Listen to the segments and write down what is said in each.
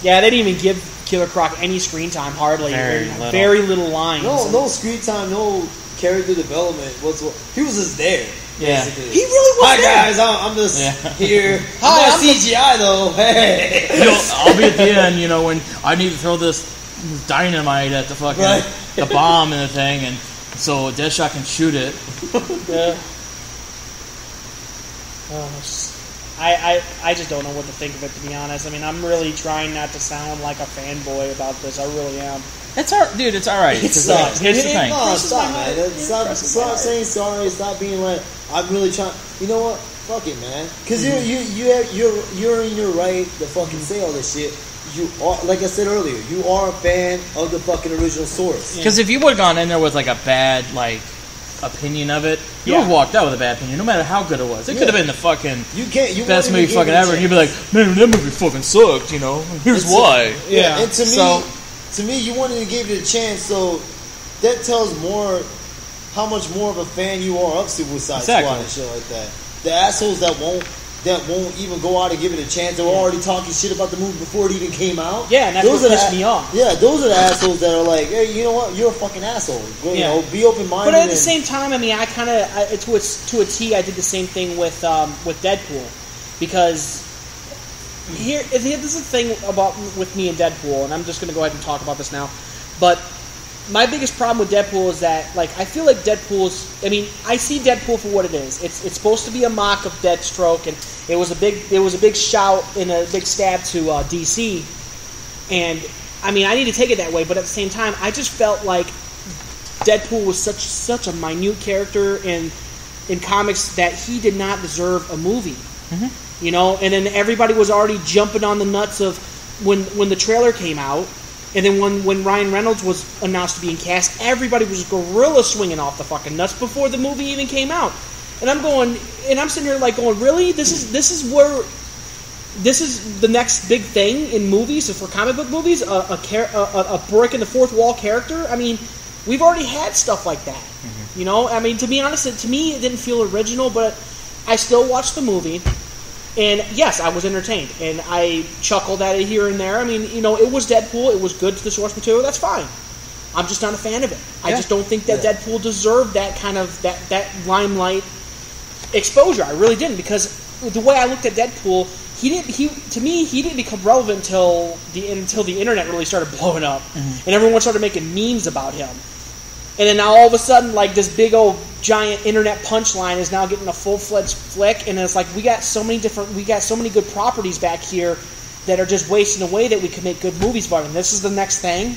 Yeah, they didn't even give Killer Croc any screen time, hardly. Very little lines. No screen time, no character development. He was just there. Yeah. Basically. He really was there. Hi guys, I'm just here. Hi, I'm CGI though. Hey. I'll be at the end, when I need to throw this dynamite at the fucking the bomb and the thing, and so Deadshot can shoot it. Yeah. I just don't know what to think of it, to be honest. I mean, I'm really trying not to sound like a fanboy about this. I really am. It's dude. It's all right. It sucks. Here's the thing. No, stop, man. Stop saying sorry. Stop being like, I'm really trying. You know what? Fuck it, man. Because you're in your right to fucking say all this shit. You are, like I said earlier, you are a fan of the fucking original source. Because if you would have gone in there with like a bad opinion of it, you would have walked out with a bad opinion, no matter how good it was. It could have been the fucking best movie fucking ever, and you'd be like, man, that movie fucking sucked. Here's why. Yeah, and to me, you wanted to give it a chance, so that tells more how much more of a fan you are of Suicide Squad and shit like that. The assholes that won't even go out and give it a chance, they were already talking shit about the movie before it even came out. Yeah, and that's what pissed me off. Yeah, those are the assholes that are like, hey, you know what? You're a fucking asshole. Be open-minded. But at the same time, I mean, I kind of, to a T, I did the same thing with Deadpool, because this is the thing with me and Deadpool, and I'm just going to go ahead and talk about this now. But my biggest problem with Deadpool is that, I feel like Deadpool's. I mean, I see Deadpool for what it is. It's supposed to be a mock of Deathstroke, and it was a big shout and a big stab to DC. And I mean, I need to take it that way, but at the same time, I just felt like Deadpool was such a minute character in comics that he did not deserve a movie. Mm-hmm. And then everybody was already jumping on the nuts of when the trailer came out. And then when Ryan Reynolds was announced to be in cast, everybody was gorilla swinging off the fucking nuts before the movie even came out. And I'm sitting here going, really? This is the next big thing in movies, for comic book movies, a break in the fourth wall character. I mean, we've already had stuff like that. Mm-hmm. I mean, to be honest, to me, it didn't feel original, but I still watched the movie. And yes, I was entertained, and I chuckled at it here and there. I mean, it was Deadpool. It was good to the source material. That's fine. I'm just not a fan of it. I just don't think that Deadpool deserved that kind of that limelight exposure. I really didn't, because the way I looked at Deadpool, to me he didn't become relevant until the internet really started blowing up, and everyone started making memes about him. And then now all of a sudden, this big old giant internet punchline is now getting a full-fledged flick, and it's we got so many good properties back here that are just wasting away that we could make good movies about, and this is the next thing.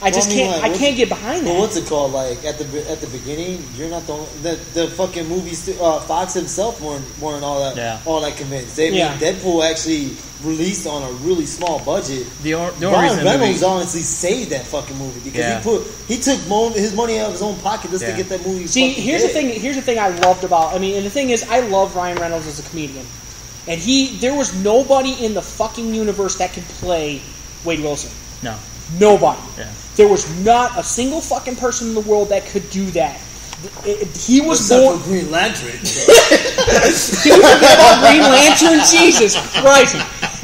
I can't get behind that. Well, what's it called? At the beginning, you're not the fucking movies. Fox himself weren't all that convinced. Deadpool actually released on a really small budget. Ryan Reynolds honestly saved that fucking movie because he took his money out of his own pocket just to get that movie. See, here's the thing I loved about. I mean, and the thing is, I love Ryan Reynolds as a comedian, and there was nobody in the fucking universe that could play Wade Wilson. No. Nobody. Yeah. There was not a single fucking person in the world that could do that. He was Except born for Green Lantern. He was about Green Lantern. Jesus Christ!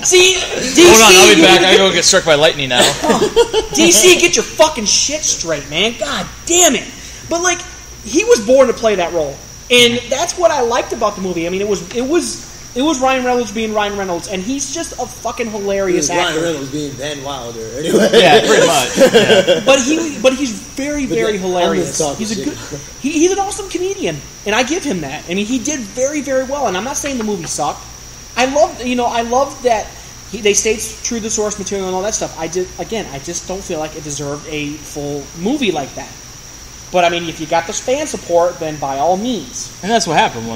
See, DC. Hold on, I'll be back. I go get struck by lightning now. DC, get your fucking shit straight, man. God damn it! But he was born to play that role, and that's what I liked about the movie. I mean, it was Ryan Reynolds being Ryan Reynolds, and he's just a fucking hilarious actor. Ryan Reynolds being Van Wilder, anyway. Yeah, pretty much. Yeah. But he's very, very hilarious. He's an awesome comedian, and I give him that. I mean, he did very, very well, and I'm not saying the movie sucked. I loved that they stayed true to the source material and all that stuff. I just don't feel like it deserved a full movie like that. But I mean, if you got the fan support, then by all means. And that's what happened.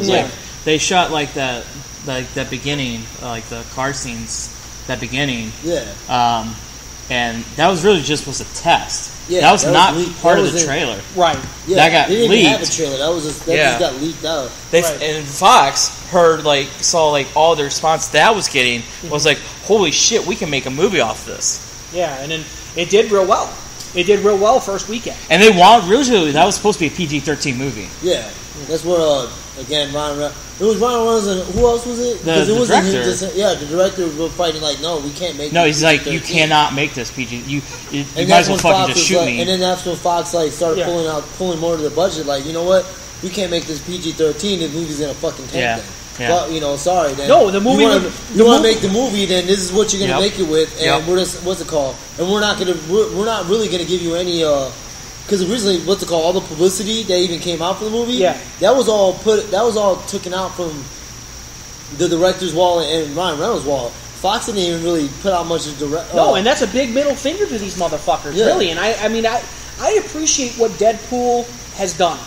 They shot that beginning, the car scenes, that beginning. Yeah. And that was really was a test. Yeah, that was not part of the trailer. Right. Yeah, that got they didn't leaked. Even have a trailer. That just got leaked out. And Fox saw all the response that was getting was holy shit, we can make a movie off this. Yeah, and then it did real well. It did real well first weekend. And they wanted originally that was supposed to be a PG-13 movie. Yeah, that's what again It was Ryan Reynolds and who else was it? The director. The director was fighting like, no, we can't make. No, he's like, you cannot make this PG. You might as well fucking just shoot me. And then that's when Fox like started pulling more to the budget. Like, you know what? We can't make this PG-13. The movie's gonna fucking tank. Yeah. But, sorry. Then no, the movie. You want to make the movie? Then this is what you're gonna make it with. And we're just what's it called? And we're not really gonna give you any. Because originally, all the publicity that even came out for the movie, that was all taken out from the director's wall and Ryan Reynolds' wall. Fox didn't even really put out much of no, and that's a big middle finger to these motherfuckers, really. And I appreciate what Deadpool has done.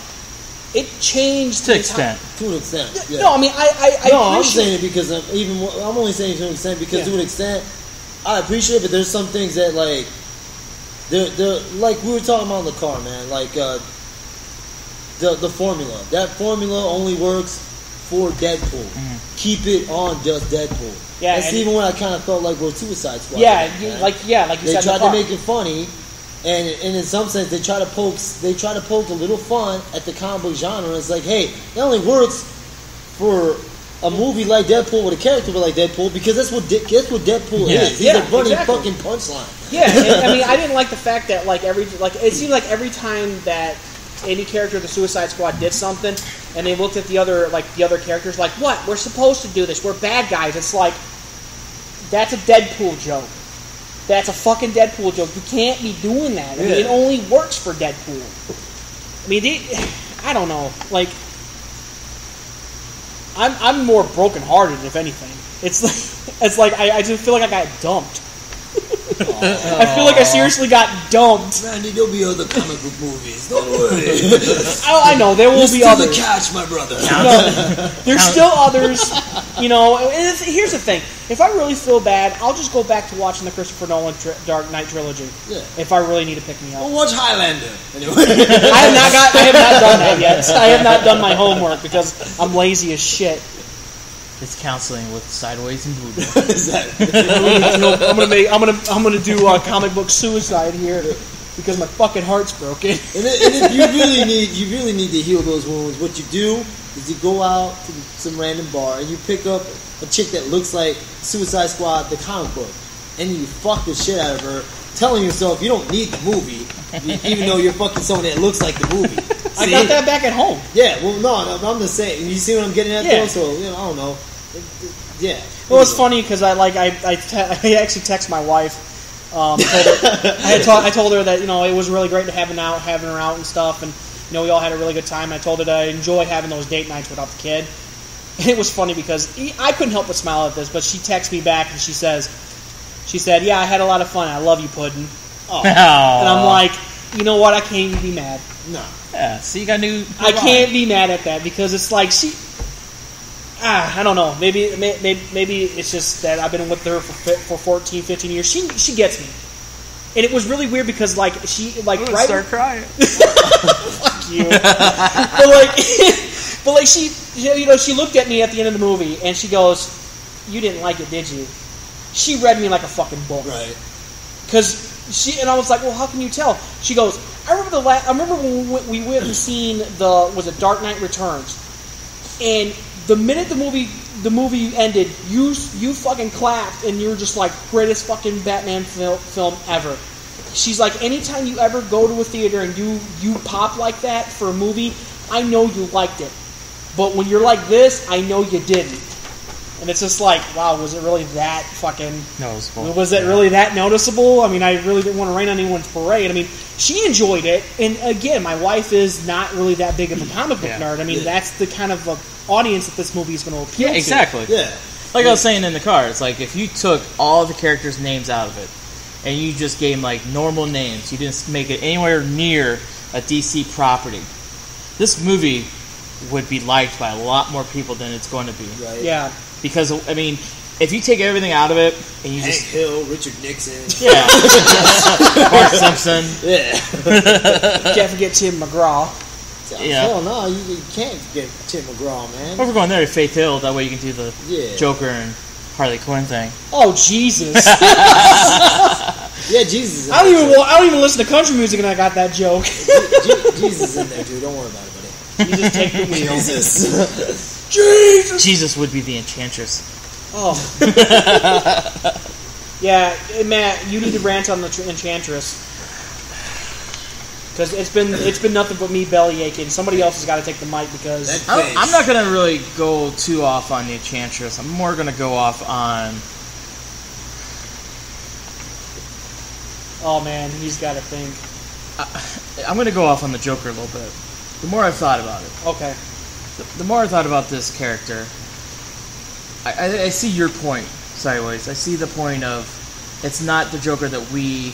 It changed to an extent. To an extent. Yeah. No, I mean I'm saying it because I'm only saying it to an extent because to an extent I appreciate it, but there's some things that like. They're like we were talking about in the car, man. Like the formula. That formula only works for Deadpool. Mm-hmm. Keep it on just Deadpool. Yeah, that's even when I kind of felt like Suicide Squad. Yeah, like you they said. They tried to make it funny, and in some sense they try to poke a little fun at the comic book genre. It's like, hey, it only works for a movie like Deadpool with a character like Deadpool because that's what Deadpool is. He's a running fucking punchline. Yeah, and, I didn't like the fact that it seemed like every time that any character of the Suicide Squad did something, and they looked at the other characters like, what? We're supposed to do this. We're bad guys. It's like that's a Deadpool joke. That's a fucking Deadpool joke. You can't be doing that. I mean, it only works for Deadpool. I mean, I don't know. Like, I'm more brokenhearted, if anything. It's like I just feel like I got dumped. I feel like I seriously got dumped. Randy, there'll be other comic book movies. Don't worry. I know there will be others. Still the catch, my brother. No, there's still others. And here's the thing: if I really feel bad, I'll just go back to watching the Christopher Nolan Dark Knight trilogy. Yeah. If I really need to pick me up, we'll watch Highlander. Anyway. I have not done that yet. I have not done my homework because I'm lazy as shit. It's counseling with Sidewayzzz and Buddha. I'm gonna do comic book suicide here because my fucking heart's broken. And if you really need to heal those wounds, what you do is you go out to some random bar and you pick up a chick that looks like Suicide Squad, the comic book, and you fuck the shit out of her, telling yourself you don't need the movie, even though you're fucking someone that looks like the movie. See? I got that back at home. Yeah, well, no, I'm just saying. You see what I'm getting at, though? So, I don't know. Yeah. Well, it's funny because I actually text my wife. I told her that it was really great to having her out and stuff, and we all had a really good time. I told her that I enjoy having those date nights without the kid. And it was funny because I couldn't help but smile at this, but she texted me back and she said, "Yeah, I had a lot of fun. I love you, Puddin'." Oh. And I'm like, you know what? I can't even be mad. No. Yeah. So you got new. I can't be mad at that because it's like I don't know. Maybe it's just that I've been with her for 14, 15 years. She gets me, and it was really weird because she right. Start crying. Fuck you. but she looked at me at the end of the movie and she goes, "You didn't like it, did you?" She read me like a fucking book. Right. Because I was like, "Well, how can you tell?" She goes, I remember when we went and seen Dark Knight Returns, and the minute the movie ended, you fucking clapped and you were just like, greatest fucking Batman film ever. She's like, anytime you ever go to a theater and you pop like that for a movie, I know you liked it, but when you're like this, I know you didn't. And it's just like, wow, was it really that fucking noticeable? Was it really that noticeable? I mean, I really didn't want to rain on anyone's parade. I mean, she enjoed it, and again, my wife is not really that big of a comic book nerd. I mean, that's the kind of audience that this movie is going to appeal to. Exactly. Yeah. Like I was saying in the car, it's like if you took all the characters' names out of it, and you just gave them like normal names, you didn't make it anywhere near a DC property, this movie would be liked by a lot more people than it's going to be. Right. Yeah. Because, I mean, if you take everything out of it and you Hank Hill, Richard Nixon. Yeah. Bart Simpson. Yeah. Can't forget Tim McGraw. Yeah. Hell no, you can't get Tim McGraw, man. Well, we're going there to Faith Hill. That way you can do the Joker and Harley Quinn thing. Oh, Jesus. Yeah, Jesus. I don't even listen to country music and I got that joke. Jesus is in there, dude. Don't worry about it, buddy. Jesus, take the wheel. Jesus. Jesus would be the Enchantress. Oh. Yeah, Matt, you need to rant on the Enchantress. Because it's been nothing but me belly aching. Somebody else has got to take the mic because... I'm not going to really go too off on the Enchantress. I'm more going to go off on... Oh, man, he's got to think. I'm going to go off on the Joker a little bit. The more I've thought about it. Okay. The more I thought about this character, I see your point, Sidewayzzz. I see the point of it's not the Joker that we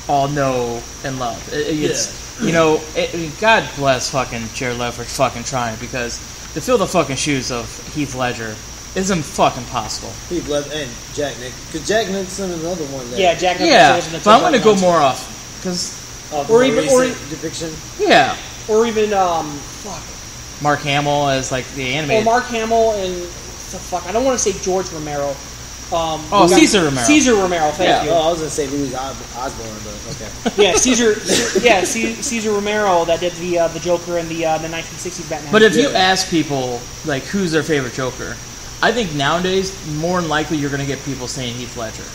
all know and love. It's God bless fucking Jared Leto for fucking trying, because to fill the fucking shoes of Heath Ledger isn't fucking possible. Heath Ledger and Jack Nicholson. Because Jack Nicholson is another one. Jack Nicholson. But I'm going to go more off because or depiction. Yeah. Or even Mark Hamill as like the animated. Or Mark Hamill and I don't want to say George Romero. Caesar Romero. Caesar Romero. Thank you. Oh, I was gonna say Louis Osborne, but okay. Yeah, Caesar Romero that did the Joker in the 1960s Batman. But if you ask people like who's their favorite Joker, I think nowadays more than likely you're gonna get people saying Heath Ledger.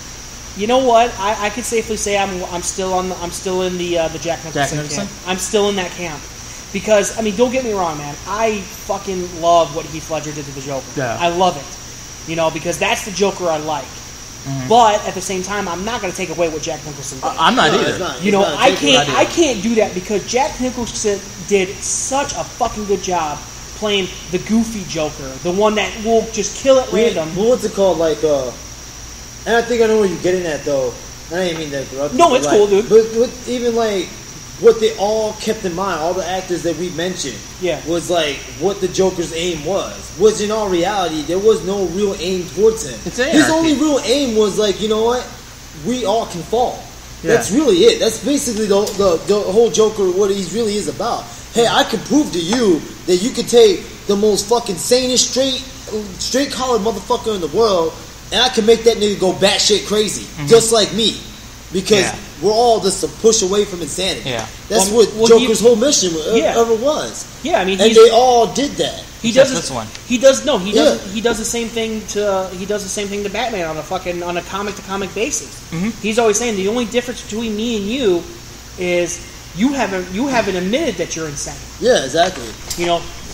You know what? I could safely say I'm still in the Jack Nicholson camp. I'm still in that camp. Because, I mean, don't get me wrong, man. I fucking love what Heath Ledger did to the Joker. Yeah. I love it. Because that's the Joker I like. Mm-hmm. But, at the same time, I'm not going to take away what Jack Nicholson did. I'm not either. I can't do that because Jack Nicholson did such a fucking good job playing the goofy Joker. The one that will just kill it random. What's it called? Like, and I think I know where you're getting at, though. I didn't mean to interrupt you. No, it's cool, dude. But even, like... what they all kept in mind, all the actors that we mentioned, was like what the Joker's aim was. Was in all reality, there was no real aim towards him. His only real aim was like, you know what? We all can fall. Yeah. That's really it. That's basically the whole Joker, what he really is about. Hey, I can prove to you that you can take the most fucking sanest, straight collared motherfucker in the world, and I can make that nigga go batshit crazy, just like me. Because we're all just a push away from insanity. Yeah. That's what Joker's whole mission ever was. Yeah, I mean, and they all did that. He does this one. He does the same thing to Batman on a comic to comic basis. Mm-hmm. He's always saying the only difference between me and you is you haven't admitted that you're insane. Yeah, exactly.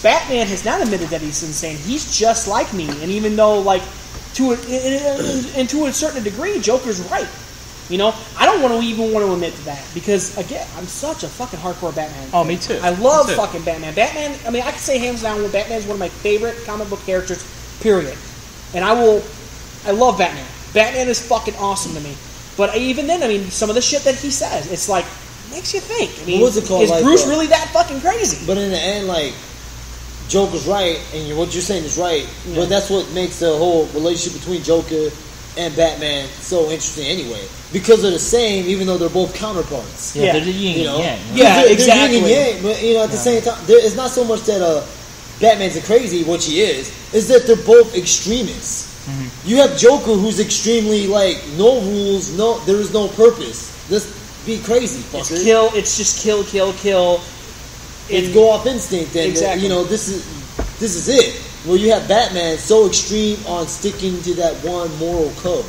Batman has not admitted that he's insane. He's just like me, and even though to a certain degree, Joker's right. I don't even want to admit to that because, again, I'm such a fucking hardcore Batman fan. Oh, me too. I love fucking Batman. Batman, I mean, I can say hands down that Batman is one of my favorite comic book characters, period. And I love Batman. Batman is fucking awesome to me. But even then, I mean, some of the shit that he says, it's like, makes you think. I mean, what's it called? Is Bruce really that fucking crazy? But in the end, Joker's right, and what you're saying is right, but that's what makes the whole relationship between Joker and Batman so interesting anyway. Because they're the same, even though they're both counterparts. Yeah, they're the yin and yang. Yeah, exactly. They're yin and yang, but at the same time, it's not so much that Batman's a crazy, which he is that they're both extremists. Mm-hmm. You have Joker, who's extremely no rules, there is no purpose. Just be crazy, fucker. It's just kill. It's go off instinct, and exactly. This is it. Well, you have Batman so extreme on sticking to that one moral code,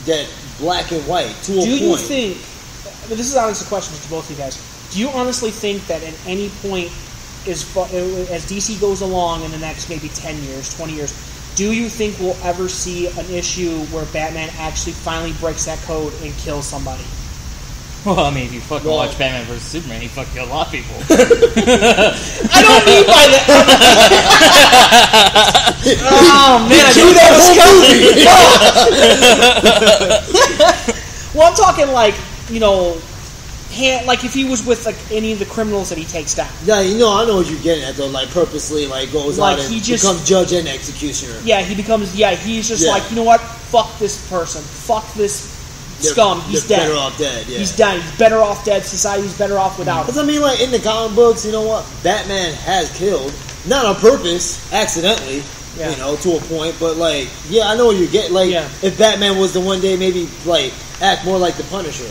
that black and white to a point. Do you think? This is honestly a question to both of you guys. Do you honestly think that at any point, as DC goes along in the next maybe 10 years, 20 years, do you think we'll ever see an issue where Batman actually finally breaks that code and kills somebody? Well, I mean, if you fucking watch Batman vs. Superman, he fucking killed a lot of people. I don't mean by that. Oh man, I knew that was coming. Well, I'm talking if he was with any of the criminals that he takes down. Yeah, I know what you're getting at though. Purposely, goes out and becomes judge and executioner. Yeah, he becomes. Yeah, he's just you know what? Fuck this person. Fuck this scum. He's dead. Better off dead. Yeah. He's dead. He's better off dead. Society's better off without him. Because I mean, in the comic books, you know what? Batman has killed, not on purpose, accidentally. Yeah. To a point, but I know what you get. If Batman was to one day maybe act more like the Punisher.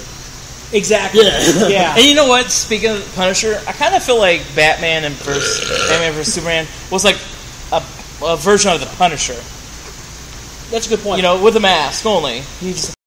Exactly. Yeah. And you know what? Speaking of Punisher, I kind of feel like Batman vs Superman was like a version of the Punisher. That's a good point. You know, with a mask only. He just